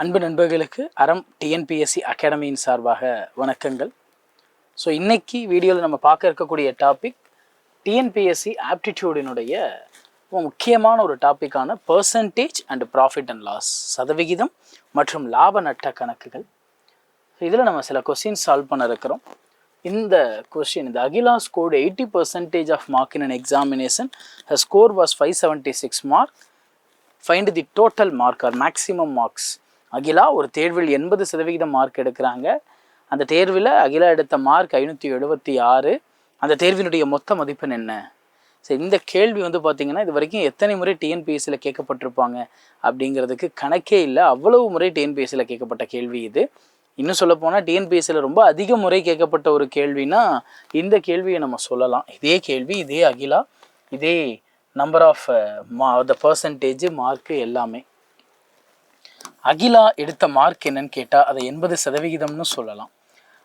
அன்பு நண்பர்களுக்கு ARAM TNPSC அகாடமியின் சார்பாக வணக்கங்கள். ஸோ இன்னைக்கு வீடியோவில் நம்ம பார்க்க இருக்கக்கூடிய டாபிக் TNPSC ஆப்டிடியூடினுடைய முக்கியமான ஒரு டாப்பிக்கான percentage and profit and loss, சதவிகிதம் மற்றும் லாப நட்ட கணக்குகள். இதில் நம்ம சில கொஸ்டின் சால்வ் பண்ண இருக்கிறோம். இந்த கொஸ்டின், இந்த Akila scored 80% of mark in an examination, her score was 576 mark. Find the total mark or maximum marks. Akila ஒரு தேர்வில் 80% மார்க் எடுக்கிறாங்க. அந்த தேர்வில் அகிலா எடுத்த மார்க் 576. அந்த தேர்வினுடைய மொத்த மதிப்பெண் என்ன? சரி, இந்த கேள்வி பார்த்திங்கன்னா இது வரைக்கும் எத்தனை முறை டிஎன்பிஎஸ்சியில் கேட்கப்பட்டிருப்பாங்க அப்படிங்கிறதுக்கு கணக்கே இல்லை. அவ்வளவு முறை டிஎன்பிஎஸ்சியில் கேட்கப்பட்ட கேள்வி இது. இன்னும் சொல்லப்போனால் டிஎன்பிஎஸ்சியில் ரொம்ப அதிக முறை கேட்கப்பட்ட ஒரு கேள்வினா இந்த கேள்வியை நம்ம சொல்லலாம். இதே கேள்வி, இதே அகிலா, இதே number of the percentage mark எல்லாமே. அகிலா எடுத்த மார்க் என்னன்னு கேட்டால் அதை 80% சொல்லலாம்.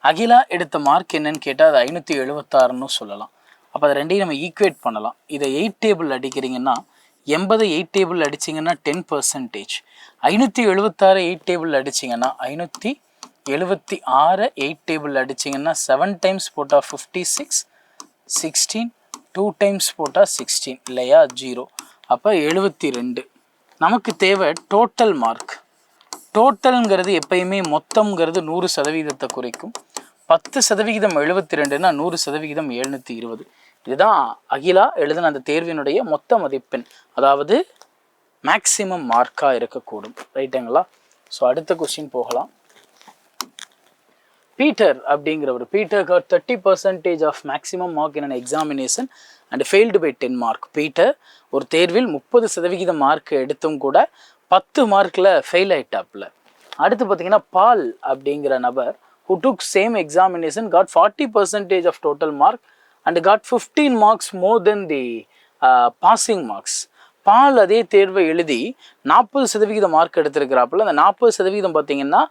அகிலா எடுத்த மார்க் என்னன்னு கேட்டால் அது 576 சொல்லலாம். அப்போ அதை ரெண்டையும் நம்ம ஈக்குவேட் பண்ணலாம். இதை 8 டேபிள் அடிக்கிறீங்கன்னா 80 8 டேபிள் அடிச்சிங்கன்னா 10%. 576 8 டேபிள் அடிச்சிங்கன்னா 576 8 டேபிள் அடிச்சிங்கன்னா 7 டைம்ஸ் போட்டால் 56, 16, 2 டைம்ஸ் போட்டால் 16 இல்லையா, 0. அப்போ 72. நமக்கு தேவை டோட்டல் மார்க். டோட்டல்ங்கிறது எப்பயுமே மொத்தம்ங்கிறது 100% குறைக்கும். 10% 72னா 100% 720. இதுதான் அகிலா எழுதின அந்த தேர்வினுடைய மொத்த மதிப்பெண், அதாவது மேக்சிமம் மார்க்காக இருக்கக்கூடும். ரைட்டுங்களா? ஸோ அடுத்த கொஸ்டின் போகலாம். பீட்டர் அப்படிங்கிறவர், Peter got 30% of maximum mark in an examination and failed by 10 mark. Peter ஒரு தேர்வில் 30% மார்க் எடுத்தும் கூட 10 மார்க்கில் ஃபெயில் ஆயிட்டாப்புல. அடுத்து பார்த்தீங்கன்னா பால் அப்படிங்கிற நபர் who took same examination got 40% of total mark and got 15 marks more than the passing marks. பால் அதே தேர்வை எழுதி 40% மார்க் எடுத்திருக்கிறாப்புல. அந்த 40% பார்த்தீங்கன்னா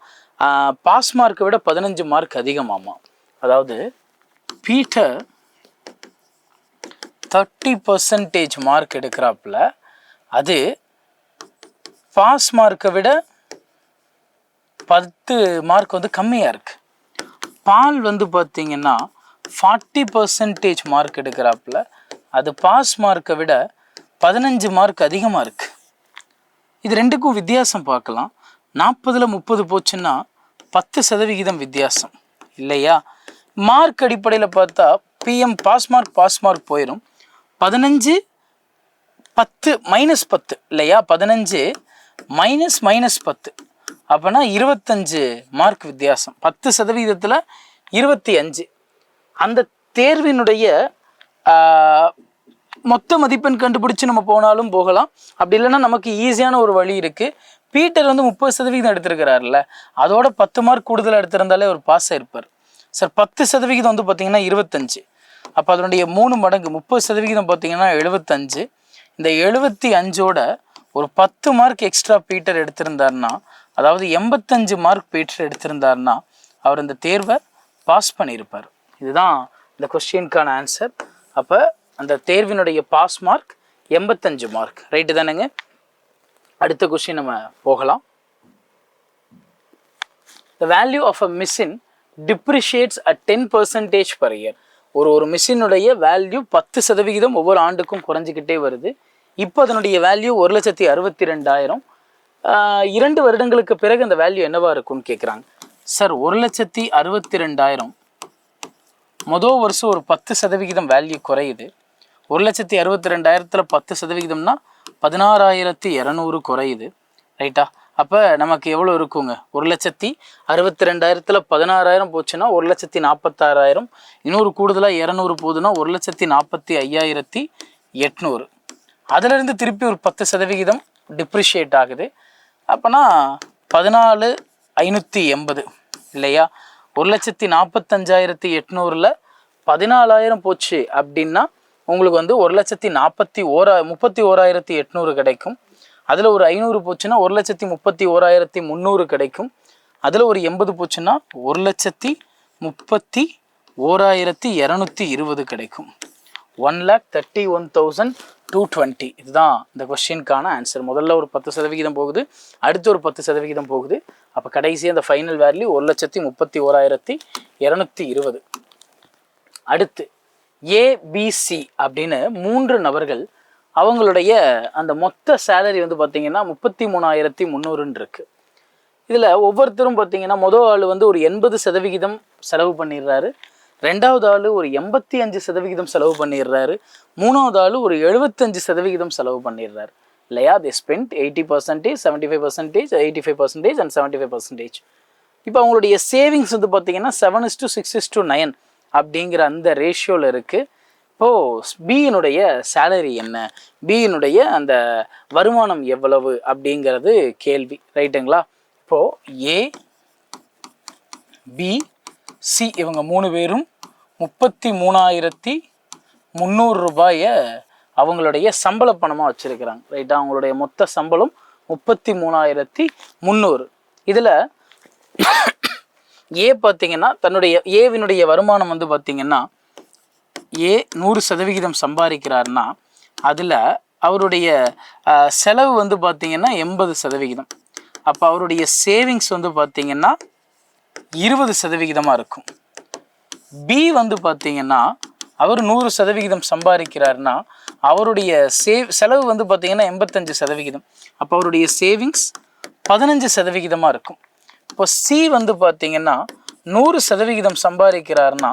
பாஸ் மார்க்கை விட 15 மார்க் அதிகமாமா. அதாவது பீட்டர் 30% மார்க் எடுக்கிறாப்புல, அது பாஸ் மார்க்கை விட 10 மார்க் கம்மியாக இருக்குது. பால் பார்த்தீங்கன்னா 40% மார்க் எடுக்கிறாப்புல, அது பாஸ் மார்க்கை விட 15 மார்க் அதிகமாக இருக்குது. இது ரெண்டுக்கும் வித்தியாசம் பார்க்கலாம். 40ல் 30 போச்சுன்னா 10% வித்தியாசம் இல்லையா? மார்க் அடிப்படையில் பார்த்தா பிஎம் பாஸ் மார்க் போயிடும். 15 10 -10 இல்லையா? 15 -10 அப்போனா 25 மார்க் வித்தியாசம். 10%ல் 25. அந்த தேர்வினுடைய மொத்த மதிப்பெண் கண்டுபிடிச்சி நம்ம போனாலும் போகலாம். அப்படி இல்லைன்னா நமக்கு ஈஸியான ஒரு வழி இருக்குது. பீட்டர் 30% எடுத்திருக்கிறாருல்ல, அதோட 10 மார்க் கூடுதலாக எடுத்திருந்தாலே ஒரு பாஸ் ஆயிருப்பார். சார் 10% பார்த்தீங்கன்னா 25. அப்போ அதனுடைய 3 மடங்கு 30% பார்த்தீங்கன்னா 75. இந்த 75ஓட ஒரு 10 மார்க் எக்ஸ்ட்ரா பீட்டர் எடுத்திருந்தாருன்னா, அதாவது 85 மார்க் பீட்டர் எடுத்திருந்தாருன்னா அவர் இந்த தேர்வை பாஸ் பண்ணியிருப்பார். இதுதான் இந்த கொஸ்டினுக்கான ஆன்சர். அப்போ அந்த தேர்வினுடைய பாஸ் மார்க் 85 மார்க். ரைட்டு தானேங்க? அடுத்த கொஸ்டின் நம்ம போகலாம். The value of a machine depreciates at 10% per year. ஒரு மிஷினுடைய வேல்யூ 10% ஒவ்வொரு ஆண்டுக்கும் குறைஞ்சிக்கிட்டே வருது. இப்போ அதனுடைய வேல்யூ 1,62,000. 2 வருடங்களுக்கு பிறகு அந்த வேல்யூ என்னவா இருக்கும்னு கேட்குறாங்க. சார் 1,62,000 மொதல் வருஷம் ஒரு 10% வேல்யூ குறையுது. 1,62,000ல் 10%னா 16,200 குறையுது. ரைட்டா? அப்போ நமக்கு எவ்வளோ இருக்குங்க? 1,62,000ல் 16,000 போச்சுன்னா 1,46,000. இன்னொரு கூடுதலாக 200 போகுதுன்னா 1,45,800. அதிலிருந்து திருப்பி ஒரு 10% டிப்ரிஷியேட் ஆகுது. அப்போனா 14,580 இல்லையா? 1,45,800ல் 14,000 போச்சு அப்படின்னா உங்களுக்கு 1,31,800 கிடைக்கும். அதில் ஒரு 500 போச்சுன்னா 1,31,300 கிடைக்கும். அதில் ஒரு 80 போச்சுன்னா 1,31,220 கிடைக்கும். 1,31,220. இதுதான் இந்த கொஸ்டினுக்கான ஆன்சர். முதல்ல ஒரு 10% போகுது, அடுத்து ஒரு 10% போகுது. அப்போ கடைசியாக அந்த ஃபைனல் வேல்யூ 1,31,220. அடுத்து ஏபிசி அப்படின்னு 3 நபர்கள், அவங்களுடைய அந்த மொத்த சேலரி வந்து பார்த்தீங்கன்னா 33,300 இருக்கு. இதில் ஒவ்வொருத்தரும் பார்த்தீங்கன்னா மொதல் ஆள் வந்து ஒரு 80% செலவு பண்ணிடுறாரு, ரெண்டாவது ஆள் ஒரு 85% செலவு பண்ணிடுறாரு, மூணாவது ஆள் ஒரு 75% செலவு பண்ணிடுறாரு இல்லையா? they spent 80%, 75%, 85% and 75%. இப்போ அவங்களுடைய சேவிங்ஸ் வந்து பார்த்தீங்கன்னா 7:6:9 அப்படிங்கிற அந்த ரேஷியோவில் இருக்குது. இப்போது பியினுடைய சேலரி என்ன, பியினுடைய அந்த வருமானம் எவ்வளவு அப்படிங்கிறது கேள்வி, ரைட்டுங்களா? இப்போது ஏ பி சி இவங்க 3 பேரும் 33,300 ரூபாயை அவங்களுடைய சம்பள பணமாக வச்சுருக்கிறாங்க, ரைட்டா? அவங்களுடைய மொத்த சம்பளம் 33,300. இதில் ஏ பார்த்தீங்கன்னா தன்னுடைய ஏவினுடைய வருமானம் வந்து பார்த்தீங்கன்னா ஏ 100% சம்பாதிக்கிறாருன்னா அதில் அவருடைய செலவு வந்து பார்த்தீங்கன்னா 80%. அப்போ அவருடைய சேவிங்ஸ் வந்து பார்த்தீங்கன்னா 20% இருக்கும். பி வந்து பார்த்தீங்கன்னா அவர் 100% சம்பாதிக்கிறாருன்னா அவருடைய செலவு வந்து பார்த்தீங்கன்னா 85%. அப்போ அவருடைய சேவிங்ஸ் 15% இருக்கும். இப்போ சி வந்து பார்த்தீங்கன்னா 100% சம்பாதிக்கிறாருன்னா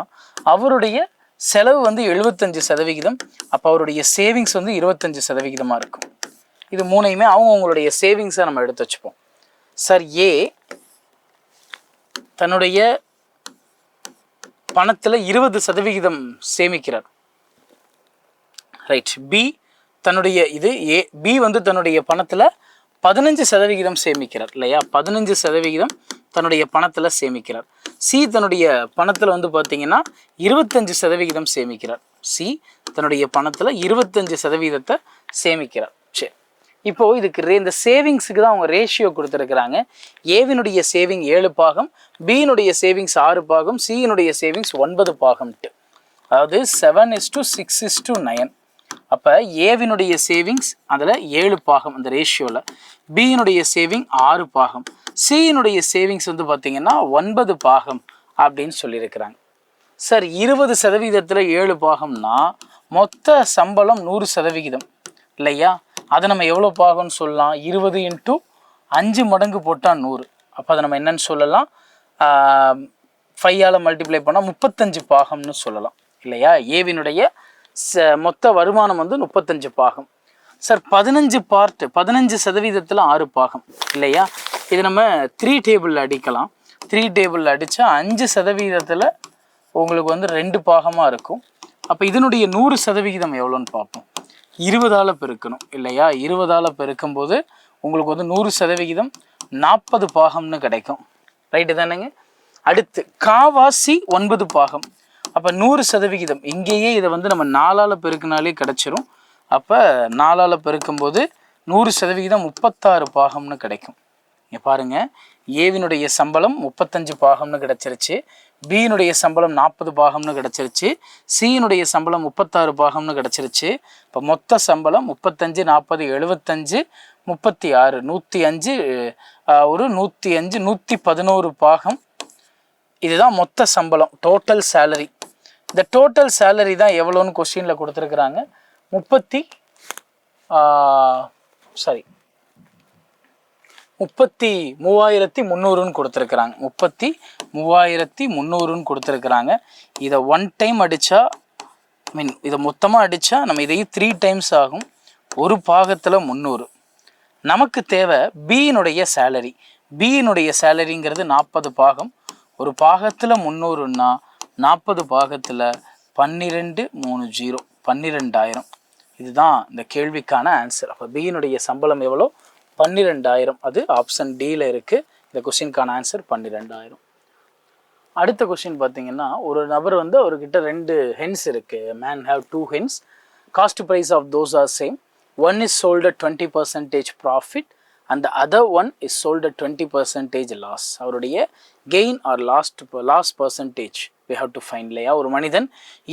அவருடைய செலவு வந்து 75%. அப்போ அவருடைய சேவிங்ஸ் வந்து 25% இருக்கும். இது மூணையுமே அவங்களுடைய சேவிங்ஸை நம்ம எடுத்து வச்சுப்போம். சார் ஏ தன்னுடைய பணத்தில் 20% சேமிக்கிறார், ரைட்? பி தன்னுடைய பி வந்து தன்னுடைய பணத்தில் 15% சேமிக்கிறார் இல்லையா? 15% தன்னுடைய பணத்தில் சேமிக்கிறார். சி தன்னுடைய பணத்தில் வந்து பார்த்தீங்கன்னா 25% சேமிக்கிறார். சி தன்னுடைய பணத்தில் 25% சேமிக்கிறார். சரி, இப்போது இதுக்கு இந்த சேவிங்ஸுக்கு தான் அவங்க ரேஷியோ கொடுத்துருக்குறாங்க. ஏவினுடைய சேவிங் 7 பாகம், பியினுடைய சேவிங்ஸ் 6 பாகம், சியினுடைய சேவிங்ஸ் 9 பாகம்ட்டு, அதாவது 7:6:9. அப்போ ஏவினுடைய சேவிங்ஸ் அதில் 7 பாகம் அந்த ரேஷியோவில், பியினுடைய சேவிங் 6 பாகம், சியினுடைய சேவிங்ஸ் வந்து பார்த்திங்கன்னா 9 பாகம் அப்படின்னு சொல்லியிருக்கிறாங்க. சார் 20%ல் 7 பாகம்னா மொத்த சம்பளம் 100% இல்லையா? அதை நம்ம எவ்வளோ பாகம்னு சொல்லலாம்? 20 × 5 மடங்கு போட்டால் 100. அப்போ அதை நம்ம என்னன்னு சொல்லலாம்? 5ஆல் மல்டிப்ளை பண்ணால் 35 பாகம்னு சொல்லலாம் இல்லையா? ஏவினுடைய மொத்த வருமானம் வந்து 35 பாகம். சார் 15% 6 பாகம் இல்லையா? இது நம்ம 3 டேபிளில் அடிக்கலாம். 3 டேபிளில் அடித்தா 5% உங்களுக்கு வந்து 2 பாகமாக இருக்கும். அப்போ இதனுடைய 100% எவ்வளோன்னு பார்ப்போம். 20ஆல் பெருக்கணும் இல்லையா? 20ஆல் பெருக்கும்போது உங்களுக்கு வந்து 100% 40 பாகம்னு கிடைக்கும், ரைட்டு தானேங்க? அடுத்து காவாசி 9 பாகம். அப்போ 100% இங்கேயே இதை வந்து நம்ம 4ஆல் பெருக்கினாலே கிடச்சிரும். அப்போ 4ஆல் பெருக்கும்போது 100% 36 பாகம்னு கிடைக்கும். இங்கே பாருங்கள், ஏவினுடைய சம்பளம் 35 பாகம்னு கிடச்சிருச்சு, பியினுடைய சம்பளம் 40 பாகம்னு கிடச்சிருச்சு, சியினுடைய சம்பளம் 36 பாகம்னு கிடச்சிருச்சு. இப்போ மொத்த சம்பளம் 35, 40, 75, 36, 105, ஒரு 105, 111 பாகம். இதுதான் மொத்த சம்பளம், டோட்டல் சேலரி. இந்த டோட்டல் சேலரி தான் எவ்வளோன்னு கொஸ்டினில் கொடுத்துருக்குறாங்க. 33,300ன்னு கொடுத்துருக்குறாங்க. 33,300ன்னு கொடுத்துருக்குறாங்க. இதை 1 டைம் அடித்தா, இதை மொத்தமாக அடித்தா நம்ம இதையும் 3 டைம்ஸ் ஆகும். ஒரு பாகத்தில் 300. நமக்கு தேவை பியினுடைய சேலரி. பியினுடைய சேலரிங்கிறது 40 பாகம். ஒரு பாகத்தில் 300ன்னா 40 பாகத்தில் 12,30 12,000. இதுதான் இந்த கேள்விக்கான ஆன்சர். அப்போ பியினுடைய சம்பளம் எவ்வளோ? 12,000. அது ஆப்ஷன் டியில் இருக்குது. இந்த கொஸ்டினுக்கான ஆன்சர் 12,000. அடுத்த கொஸ்டின் பார்த்தீங்கன்னா, ஒரு நபர் வந்து அவர்கிட்ட 2 ஹென்ஸ் இருக்குது. Man have 2 hens. Cost price of those are same. One is sold at 20% profit, and the other one is sold at 20% loss. அவருடைய gain or loss percentage we have to find இல்லையா. ஒரு மனிதன்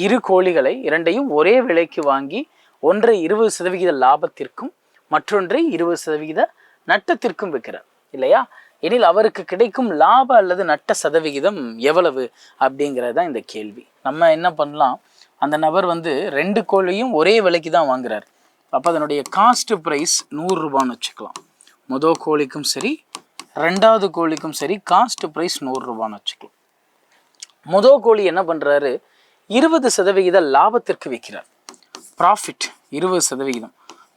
இரு கோழிகளை இரண்டையும் ஒரே விலைக்கு வாங்கி ஒன்றை 20% லாபத்திற்கும் மற்றொன்றை 20% நட்டத்திற்கும் விற்கிறார் இல்லையா. எனில் அவருக்கு கிடைக்கும் லாப அல்லது நட்ட சதவிகிதம் எவ்வளவு அப்படிங்கிறது தான் இந்த கேள்வி. நம்ம என்ன பண்ணலாம், அந்த நபர் வந்து 2 கோழியும் ஒரே விலைக்கு தான் வாங்குறார். அப்போ அதனுடைய காஸ்ட் ப்ரைஸ் 100 ரூபான்னு வச்சுக்கலாம். முதல் கோழிக்கும் சரி ரெண்டாவது கோழிக்கும் சரி காஸ்ட் ப்ரைஸ் 100 ரூபான்னு வச்சுக்கலாம். முதல் கோழி என்ன பண்ணுறாரு, 20% லாபத்திற்கு விற்கிறார். ப்ராஃபிட் 20%,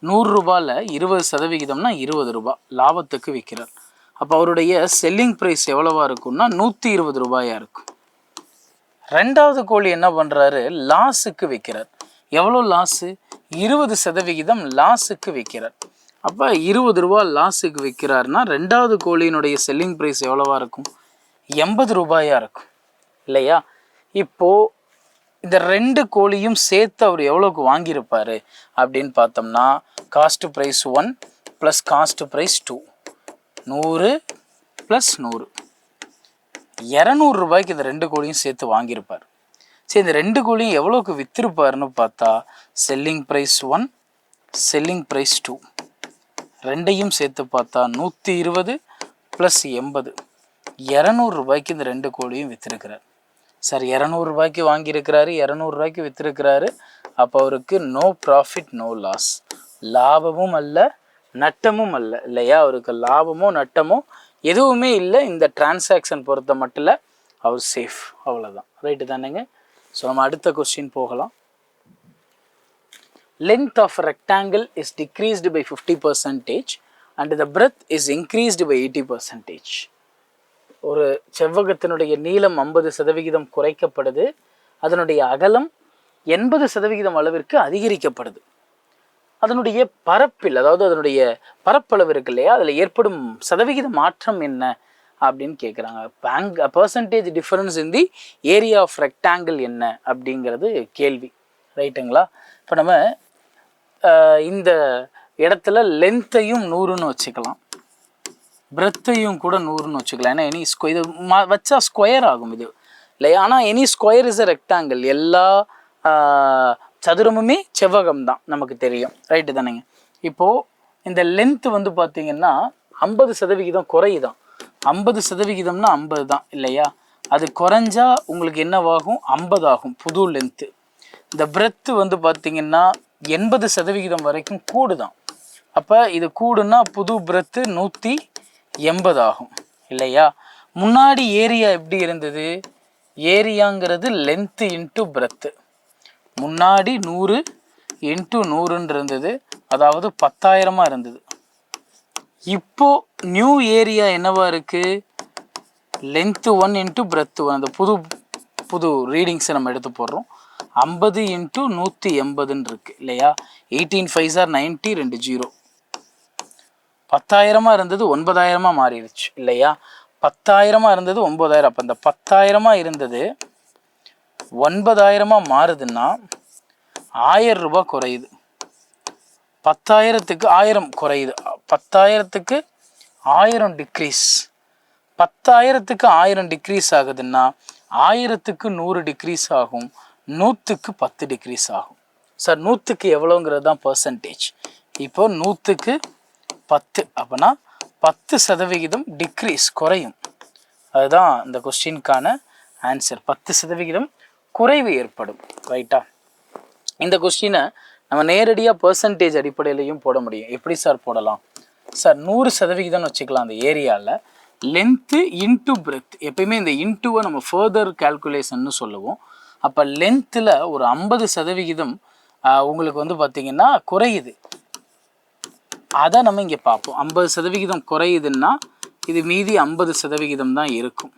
100 ரூபாயில் 20%னா 20 ரூபாய் லாபத்துக்கு விற்கிறார். அப்போ அவருடைய செல்லிங் ப்ரைஸ் எவ்வளவா இருக்கும்னா 120 ரூபாயாக இருக்கும். ரெண்டாவது கோழி என்ன பண்ணுறாரு, லாஸுக்கு விற்கிறார். எவ்வளோ லாஸு, 20% லாஸுக்கு விற்கிறார். அப்போ 20 ரூபா லாஸுக்கு விற்கிறாருன்னா ரெண்டாவது கோழியினுடைய செல்லிங் ப்ரைஸ் எவ்வளவா இருக்கும், 80 ரூபாயாக இருக்கும் இல்லையா. இப்போது இந்த 2 கோழியும் சேர்த்து அவர் எவ்வளோக்கு வாங்கியிருப்பார் அப்படின்னு பார்த்தோம்னா cost price 1 plus cost price 2, 100 + 100, 200 ரூபாய்க்கு இந்த 2 கோழியும் சேர்த்து வாங்கியிருப்பார். சரி, இந்த 2 கோழியும் எவ்வளோக்கு விற்றுருப்பாருன்னு பார்த்தா செல்லிங் ப்ரைஸ் 1 செல்லிங் ப்ரைஸ் 2 ரெண்டையும் சேர்த்து பார்த்தா 120 + 80, 200 ரூபாய்க்கு இந்த 2 கோழியும் விற்றுருக்கிறார். சார் 200 ரூபாய்க்கு வாங்கியிருக்கிறாரு, 200 ரூபாய்க்கு விற்றுருக்கிறாரு. அப்போ அவருக்கு நோ ப்ராஃபிட் நோ லாஸ், லாபமும் அல்ல நட்டமும் அல்ல இல்லையா. அவருக்கு லாபமோ நட்டமோ எதுவுமே இல்லை. இந்த டிரான்சாக்ஷன் பொறுத்த மட்டும் அவர் சேஃப், அவ்வளோதான். ரைட்டு தானேங்க. ஸோ நம்ம அடுத்த கொஸ்டின் போகலாம். Length of rectangle is decreased by 50% and the breadth is increased by 80%. ஒரு செவ்வகத்தினுடைய நீளம் 50% குறைக்கப்படுது, அதனுடைய அகலம் 80% அளவிற்கு அதிகரிக்கப்படுது. அதனுடைய பரப்பில், அதாவது அதனுடைய பரப்பளவு இருக்கு இல்லையா, அதில் ஏற்படும் சதவிகித மாற்றம் என்ன அப்படின்னு கேட்குறாங்க. Percentage difference in the area of rectangle என்ன அப்படிங்கிறது கேள்வி. ரைட்டுங்களா. இப்போ நம்ம இந்த இடத்துல லென்த்தையும் 100ன்னு வச்சுக்கலாம், பிரெத்தையும் கூட 100ன்னு வச்சுக்கலாம். ஏன்னா எனி இது வச்சா ஸ்கொயர் ஆகும் இது இல்லையா. ஆனால் any square is a rectangle, எல்லா சதுரமுமே செவ்வகம் தான் நமக்கு தெரியும். ரைட்டு தானேங்க. இப்போது இந்த லென்த்து வந்து பார்த்திங்கன்னா 50% குறையுதான். 50%னா 50 தான் இல்லையா. அது குறைஞ்சா உங்களுக்கு என்னவாகும், 50 ஆகும் புது லென்த்து. இந்த பிரெத்து வந்து பார்த்திங்கன்னா 80% வரைக்கும் கூடுதான். அப்போ இது கூடுனா புது பிரெத்து 180 ஆகும் இல்லையா. முன்னாடி ஏரியா எப்படி இருந்தது, ஏரியாங்கிறது லென்த்து இன்ட்டு பிரெத்து. முன்னாடி 100 × 100ன்னு இருந்தது, அதாவது 10,000 இருந்தது. இப்போ நியூ ஏரியா என்னவா இருக்குது, லென்த்து 1 × பிரெத்து 1. அந்த புது ரீடிங்ஸை நம்ம எடுத்து போடுறோம். 50 × 180ன்னு இருக்குது இல்லையா. 18 5s are 90, 2 0. 10,000 இருந்தது 9,000 மாறிடுச்சு இல்லையா. 10,000 இருந்தது 9,000. அப்போ அந்த 10,000 இருந்தது 9,000 மாறுதுன்னா 1000 ரூபாய் குறையுது. 10,000க்கு 1000 குறையுது. 10,000க்கு 1000 டிக்ரீஸ். 10,000க்கு 1000 டிக்ரீஸ் ஆகுதுன்னா 1000க்கு 100 டிக்ரீஸ் ஆகும், 100க்கு 10 டிக்ரீஸ் ஆகும். சார் 100க்கு எவ்வளோங்கிறது தான் பர்சன்டேஜ். இப்போ 100க்கு 10, அப்போனா 10% டிக்ரீஸ் குறையும். அதுதான் இந்த கொஸ்டினுக்கான ஆன்சர். 10% குறைவு ஏற்படும். ரைட்டா. இந்த கொஸ்டினை நம்ம நேரடியாக பர்சன்டேஜ் அடிப்படையிலையும் போட முடியும். எப்படி சார் போடலாம், சார் 100% வச்சுக்கலாம். அந்த ஏரியாவில் லென்த்து இன்ட்டு பிரெத், எப்பயுமே இந்த இன்ட்டுவை நம்ம ஃபர்தர் கால்குலேஷன்னு சொல்லுவோம். அப்போ லென்த்தில் ஒரு 50% உங்களுக்கு வந்து பார்த்திங்கன்னா குறையுது. அதை நம்ம இங்கே பார்ப்போம். 50% குறையுதுன்னா இது மீதி 50% தான் இருக்கும்.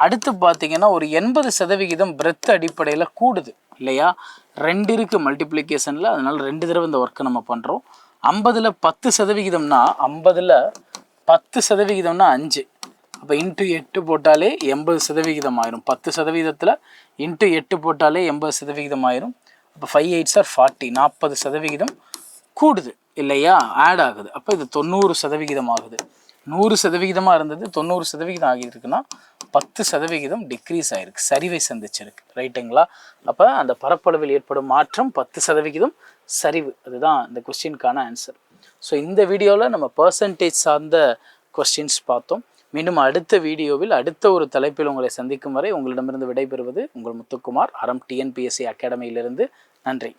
அடுத்து பார்த்திங்கன்னா ஒரு 80% பிரெத் அடிப்படையில் கூடுது இல்லையா. 2 இருக்குது மல்டிப்ளிகேஷனில், அதனால் 2 தடவை இந்த ஒர்க்கை நம்ம பண்ணுறோம். 50ல் 10%னா 50ல் 10%னா 5. அப்போ × 8 போட்டாலே 80% ஆயிரும். 10%த்தில் × 8 போட்டாலே 80% ஆயிரும். அப்போ 5 8s are 40, 40% கூடுது இல்லையா, ஆட் ஆகுது. அப்போ இது 90% ஆகுது. 100% இருந்தது 90% ஆகியிருக்குன்னா 10% டிக்ரீஸ் ஆகிருக்கு, சரிவை சந்திச்சிருக்கு. ரைட்டுங்களா? அப்போ அந்த பரப்பளவில் ஏற்படும் மாற்றம் 10% சரிவு. அதுதான் இந்த கொஸ்டினுக்கான ஆன்சர். ஸோ இந்த வீடியோவில் நம்ம பர்சன்டேஜ் சார்ந்த கொஸ்டின்ஸ் பார்த்தோம். மீண்டும் அடுத்த வீடியோவில் அடுத்த ஒரு தலைப்பில் உங்களை சந்திக்கும் வரை உங்களிடமிருந்து விடைபெறுவது உங்கள் முத்துக்குமார், ARAM TNPSC அகாடமியிலிருந்து. நன்றி.